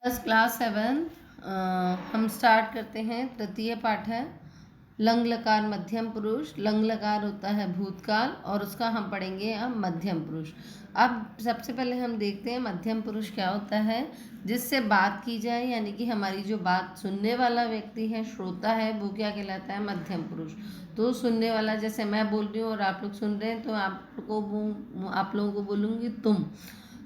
बस क्लास 7 हम स्टार्ट करते हैं। तृतीय पाठ है लंग लकार मध्यम पुरुष। लंग लकार होता है भूतकाल और उसका हम पढ़ेंगे अब मध्यम पुरुष। अब सबसे पहले हम देखते हैं मध्यम पुरुष क्या होता है। जिससे बात की जाए यानी कि हमारी जो बात सुनने वाला व्यक्ति है, श्रोता है, वो क्या कहलाता है? मध्यम पुरुष। तो सुनने वाला, जैसे मैं बोल रही हूँ और आप लोग सुन रहे हैं, तो आप लोगों को बोलूँगी तुम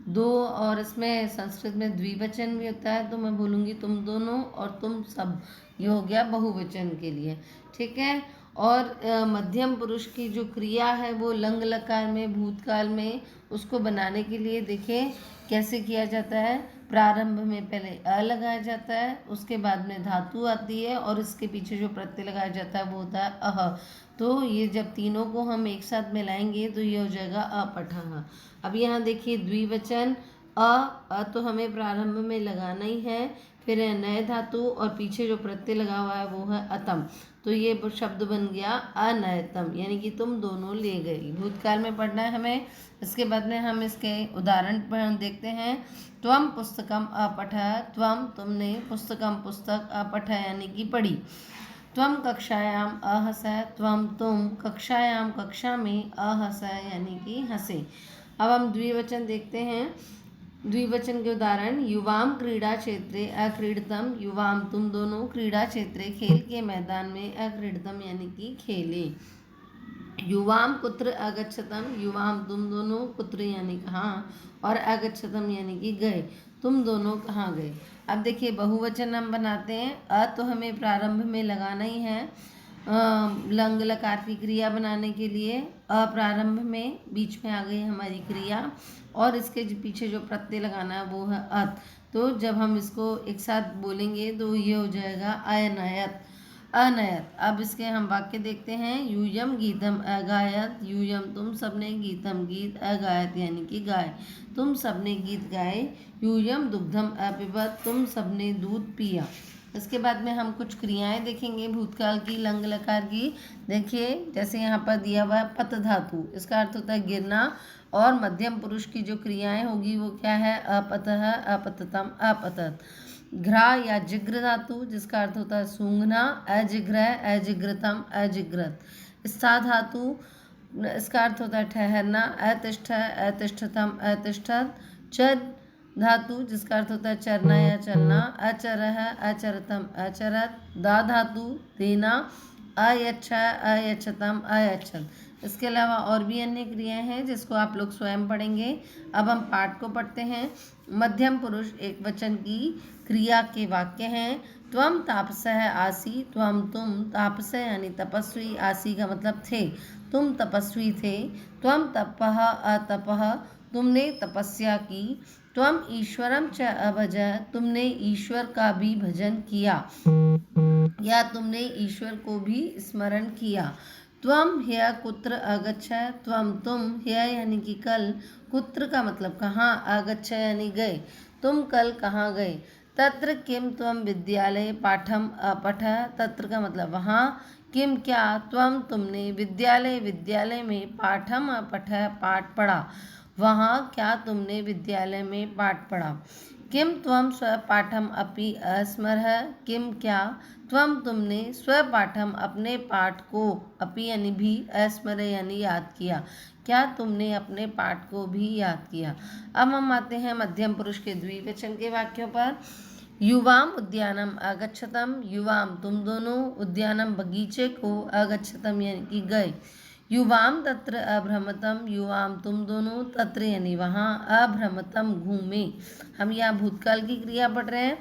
दो, और इसमें संस्कृत में द्विवचन भी होता है, तो मैं बोलूँगी तुम दोनों और तुम सब। ये हो गया बहुवचन के लिए, ठीक है। और मध्यम पुरुष की जो क्रिया है वो लंग लकार में भूतकाल में, उसको बनाने के लिए देखें कैसे किया जाता है। प्रारंभ में पहले अ लगाया जाता है, उसके बाद में धातु आती है और इसके पीछे जो प्रत्यय लगाया जाता है वो होता है अह। तो ये जब तीनों को हम एक साथ मिलाएंगे तो ये हो जाएगा अपठः। अब यहाँ देखिए द्विवचन अ तो हमें प्रारंभ में लगाना ही है, फिर नए धातु और पीछे जो प्रत्यय लगा हुआ है वो है अतम। तो ये शब्द बन गया अनयतम, यानी कि तुम दोनों ले गई। भूतकाल में पढ़ना है हमें। इसके बाद में हम इसके उदाहरण देखते हैं। त्वम पुस्तकम अपठः, त्वम तुमने, पुस्तकम पुस्तक, अपठः यानी कि पढ़ी। त्वम कक्षायाम अहसः, त्वम तुम कक्षायाम कक्षा में अहसः यानी कि हंसे। अब हम द्विवचन देखते हैं। द्विवचन के उदाहरण, युवाम क्रीड़ा क्षेत्रे अक्रीडतम, युवाम तुम दोनों, क्रीड़ा क्षेत्रे खेल के मैदान में, अक्रीडतम यानी कि खेले। युवाम कुत्र अगच्छतम, युवाम तुम दोनों, कुत्र यानी कहाँ, और अगच्छतम यानी कि गए, तुम दोनों कहाँ गए। अब देखिए बहुवचन हम बनाते हैं। अ तो हमें प्रारंभ में लगाना ही है लंग लकार की क्रिया बनाने के लिए। अ प्रारंभ में, बीच में आ गई हमारी क्रिया, और इसके पीछे जो प्रत्यय लगाना है वो है अत। तो जब हम इसको एक साथ बोलेंगे तो ये हो जाएगा अयनयत, अनयत। अब इसके हम वाक्य देखते हैं। यूयम गीतम अगायत, यूयम तुम सबने, गीतम गीत, अगायत यानी कि गाय, तुम सबने गीत गाए। यूयम दुग्धम अपिबत, तुम सबने दूध पिया। इसके बाद में हम कुछ क्रियाएं देखेंगे भूतकाल की लंग लकार की। देखिए जैसे यहाँ पर दिया हुआ है पत धातु, इसका अर्थ होता है गिरना, और मध्यम पुरुष की जो क्रियाएं होगी वो क्या है? अपतः, अपततम, अपतत। घ्रा या जिग्र धातु, जिसका अर्थ होता है सूंघना, अजिग्र, अजिग्रतम, अजिग्रत। स्था धातु, इसका अर्थ होता है ठहरना, अतिष्ठ, अतिष्ठतम, अतिष्ठत। चर धातु, जिसका अर्थ होता है चरना या चलना, अचरः, अचरतम, अचरत। दा धातु, देना, अयच्छ, अयच्छतम, अयच्छत। इसके अलावा और भी अन्य क्रियाएं हैं जिसको आप लोग स्वयं पढ़ेंगे। अब हम पाठ को पढ़ते हैं। मध्यम पुरुष एक वचन की क्रिया के वाक्य हैं। त्वम तापसः आसी, त्वम तुम, तापसः यानी तपस्वी, आसी का मतलब थे, तुम तपस्वी थे। त्वम तपः अतपः, तुमने तपस्या की। त्वम ईश्वरम च अभज, तुमने ईश्वर का भी भजन किया या तुमने ईश्वर को भी स्मरण किया। त्वम ह्यः कुत्र अगच्छ, त्वम तुम, ह्यः यानी कि कल, कुत्र का मतलब कहाँ, अगच्छ यानी गए, तुम कल कहाँ गए। तत्र किम त्वम विद्यालये पाठम अपठः, तत्र का मतलब वहाँ, किम क्या, त्वम तुमने, विद्यालय विद्यालय में, पाठम अपठः पाठ पढ़ा, वहाँ क्या तुमने विद्यालय में पाठ पढ़ा। किम त्वम स्वपाठम अपि अस्मरः, किम क्या, त्वम तुमने, स्वपाठम अपने पाठ को, अपि यानी भी, अस्मर यानी याद किया, क्या तुमने अपने पाठ को भी याद किया। अब हम आते हैं मध्यम पुरुष के द्विवचन के वाक्यों पर। युवाम उद्यानम अगच्छतम, युवाम तुम दोनों, उद्यानम बगीचे को, अगच्छतम यानी कि गए। युवाम तत्र अभ्रमतम, युवाम तुम दोनों, तत्र यानी वहाँ, अभ्रमतम घूमे। हम यहाँ भूतकाल की क्रिया पढ़ रहे हैं।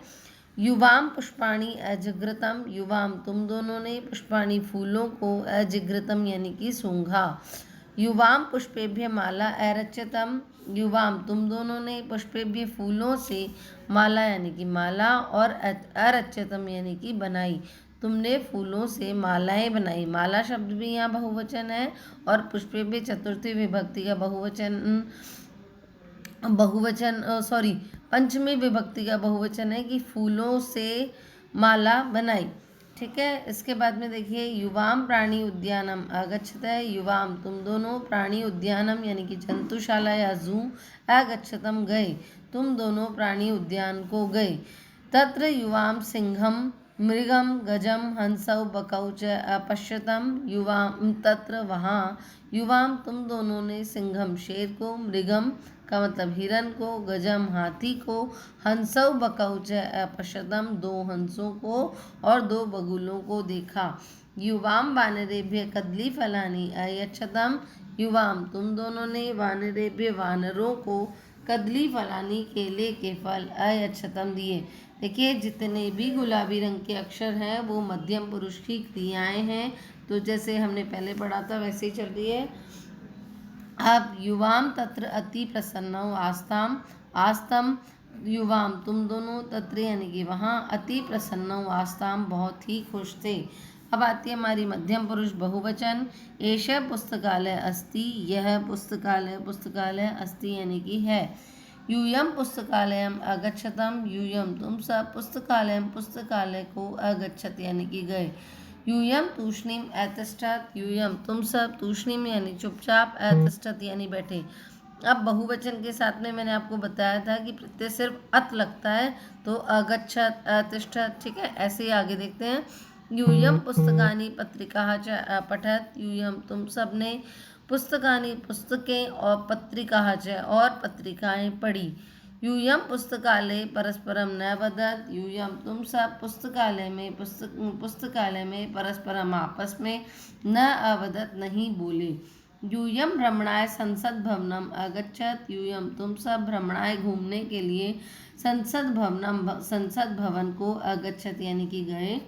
युवाम पुष्पाणि अजिग्रतम, युवाम तुम दोनों ने, पुष्पाणि फूलों को, अजिग्रतम यानी कि सूंघा। युवाम पुष्पेभ्य माला अरच्यतम, युवाम तुम दोनों ने, पुष्पेभ्य फूलों से, माला यानी कि माला, और अरच्यतम यानी कि बनाई, तुमने फूलों से मालाएं बनाई। माला शब्द भी यहाँ बहुवचन है, और पुष्पेभ्य चतुर्थी विभक्ति का पंचमी विभक्ति का बहुवचन है कि फूलों से माला बनाई, ठीक है। इसके बाद में देखिए युवाम प्राणी उद्यानम अगच्छतः, युवाम तुम दोनों, प्राणी उद्यानम यानी कि जंतुशाला या जू, अगच्छतम गए, तुम दोनों प्राणी उद्यान को गए। तत्र युवां सिंहं मृगं गजं हंसौ बकौ च अपश्यतम। युवां तत्र वहाँ, युवां तुम दोनों ने, सिंहम शेर को, मृगम का मतलब हिरन को, गजम हाथी को, हंसौ बकौ च अपश्यतम दो हंसों को और दो बगुलों को देखा। युवाम वानरेभ्य कदली फलानी अयच्छतम। युवाम तुम दोनों ने, वानरेभ्य वानरों को, कदली फलानी केले के फल अयच्छतम दिए। देखिए जितने भी गुलाबी रंग के अक्षर हैं वो मध्यम पुरुष की क्रियाएं हैं। तो जैसे हमने पहले पढ़ा था वैसे ही चल रही है। अब युवाम तत्र अति प्रसन्न आस्ताम, आस्तम युवाम तुम दोनों, तत्र यानी कि वहाँ, अति प्रसन्न आस्ताम बहुत ही खुश थे। अब आती है हमारी मध्यम पुरुष बहुवचन। एष पुस्तकालय अस्ति, यह पुस्तकालय, पुस्तकालय अस्ति यानी कि है। यूयम पुस्तकालयम अगच्छतम, यूयम तुम सब, पुस्तकालयम पुस्तकालय को, अगच्छत यानी कि गए। यूयम तूष्णीम ऐतिष्ठत, यूयम तुम सब, तूष्णीम यानी चुपचाप, ऐतिष्ठत यानी बैठे। अब बहुवचन के साथ में मैंने आपको बताया था कि प्रत्यय सिर्फ अत लगता है तो अगच्छत, अतिष्ठत, ठीक है। ऐसे ही आगे देखते हैं। यूयम पुस्तकानि पत्रिकाः च अपठत, यूयम तुम सब ने, पुस्तकानि पुस्तकें और पत्रिकाः च और पत्रिकाएं पढ़ी। यूयम पुस्तकालय परस्परम न वदत, यूयम तुम सब, पुस्तकालय में पुस्तकालय में परस्परम आपस में, न अवदत नहीं बोले। यूयम भ्रमणाय संसद भवनम अगच्छत, यूयम तुम सब भ्रमणाय घूमने के लिए संसद भवन को अगच्छत यानी कि गए।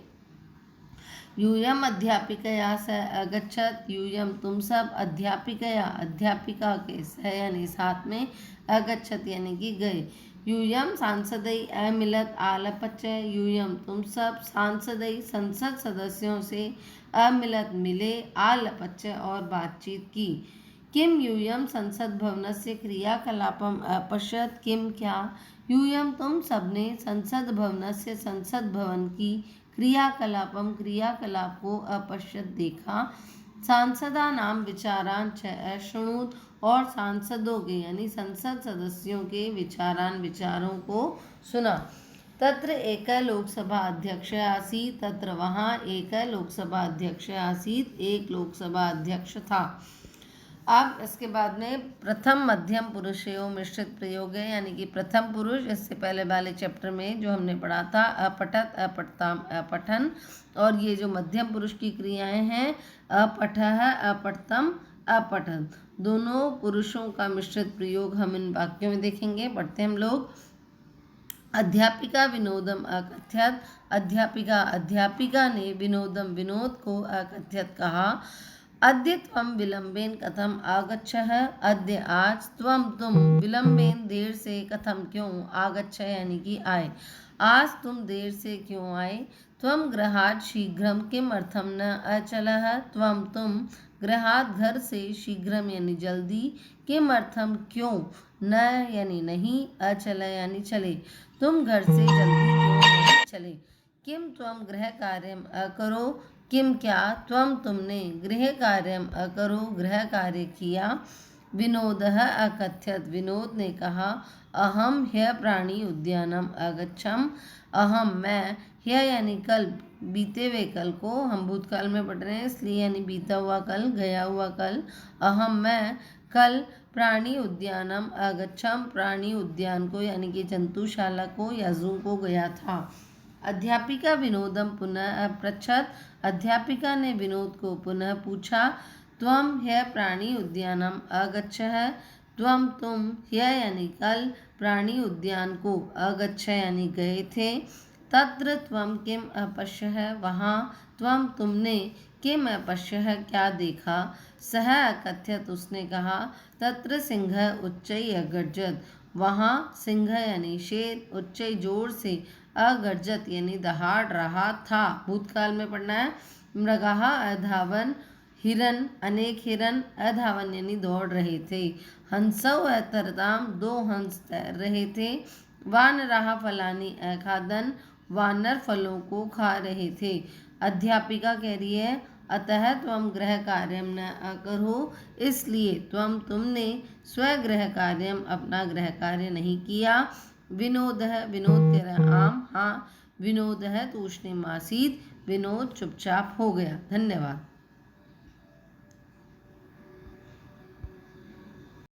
यूयम अध्यापिकया सह अगच्छत, यूयम तुम सब अध्यापिकया अध्यापिका के सह यानी साथ में, अगच्छत यानी कि गए। यूयम सांसदई अमिलत आलपच, यूयम तुम सब सांसदई संसद सदस्यों से, अमिलत मिले, आलपच और बातचीत की। किम यूयम संसद भवनस्य क्रियाकलापम अपश्यत, किम क्या, यूयम तुम सबने, संसद भवनस्य संसद भवन की, क्रियाकलापम क्रियाकलाप को, अपश्यत देखा। सांसदा नाम विचारान च अशृणुत, और सांसदों के यानी संसद सदस्यों के विचारान विचारों को सुना। तत्र एक लोकसभा अध्यक्ष आसीत, तत्र वहाँ एक लोकसभा अध्यक्ष आसीत, एक लोकसभा अध्यक्ष था। अब इसके बाद में प्रथम मध्यम पुरुषयों मिश्रित प्रयोग है, यानी कि प्रथम पुरुष, इससे पहले वाले चैप्टर में जो हमने पढ़ा था अपठत, अपठताम, अपठन, और ये जो मध्यम पुरुष की क्रियाएं हैं अपठः, अपठतम, अपठन, दोनों पुरुषों का मिश्रित प्रयोग हम इन वाक्यों में देखेंगे। पढ़ते हैं हम लोग। अध्यापिका विनोदम अकथ्यत, अध्यापिका ने विनोदम विनोद को अकथ्यत कहा। अद्य त्वं विलम्बेन कथम आगच्छः, अद्य आज, त्वं तुम, विलम्बेन देर से, कथम क्यों, आगच्छ यानी कि आए, आज तुम देर से क्यों आए। त्वं गृहात् शीघ्रं किम अर्थम न अचलः, त्वं तुम, गृहात् घर से, शीघ्रम यानी जल्दी, किम अर्थम क्यों, न यानी नहीं, अचल यानी चले, तुम घर से जल्दी क्यों नहीं चले। किम त्वं गृह कार्यम अकरो, किम क्या, त्वं तुमने, गृह कार्यम अकरो गृह कार्य किया। विनोदः अकथ्यत, विनोद ने कहा। अहम ह्यः प्राणी उद्यानम अगच्छम, अहम मैं, ह्यः यानी कल, बीते हुए कल को, हम भूतकाल में पढ़ रहे हैं इसलिए यानी बीता हुआ कल, गया हुआ कल, अहम मैं कल, प्राणी उद्यानम अगच्छम, प्राणी उद्यान को यानी कि जंतुशाला को या जू को गया था। अध्यापिका विनोदम पुनः अपृच्छत, अध्यापिका ने विनोद को पुनः पूछा। त्वं ह्यः प्राणी उद्यानम अगच्छः, त्वं तुम, ह्यः यानी कल, प्राणी उद्यान को, अगच्छ यानी गए थे। तत्र त्वं किम अपश्यः, वहाँ, त्वं तुमने, किम अपश्यः क्या देखा। सः अकथ्यत उसने कहा। तत्र सिंहः उच्चैः अगर्जत, वहाँ सिंह यानी शेर, उच्चैः जोर से, अगर्जत यानी दहाड़ रहा था, भूतकाल में पढ़ना है। मृगः अधावन, हिरन, अनेक हिरन, अधावन यानी दौड़ रहे थे। हंसौ अतरताम, दो हंस तैर रहे थे। वानराः फलानि अखादन, वानर फलों को खा रहे थे। अध्यापिका कह रही है अतः त्वं गृह कार्यम न अकरो, इसलिए त्वं तुमने, स्वगृह कार्यम अपना गृह कार्य नहीं किया। विनोदः विनोद कह रहा आम, हाँ विनोद है तो उष्णीमासीत्, विनोद चुपचाप हो गया। धन्यवाद।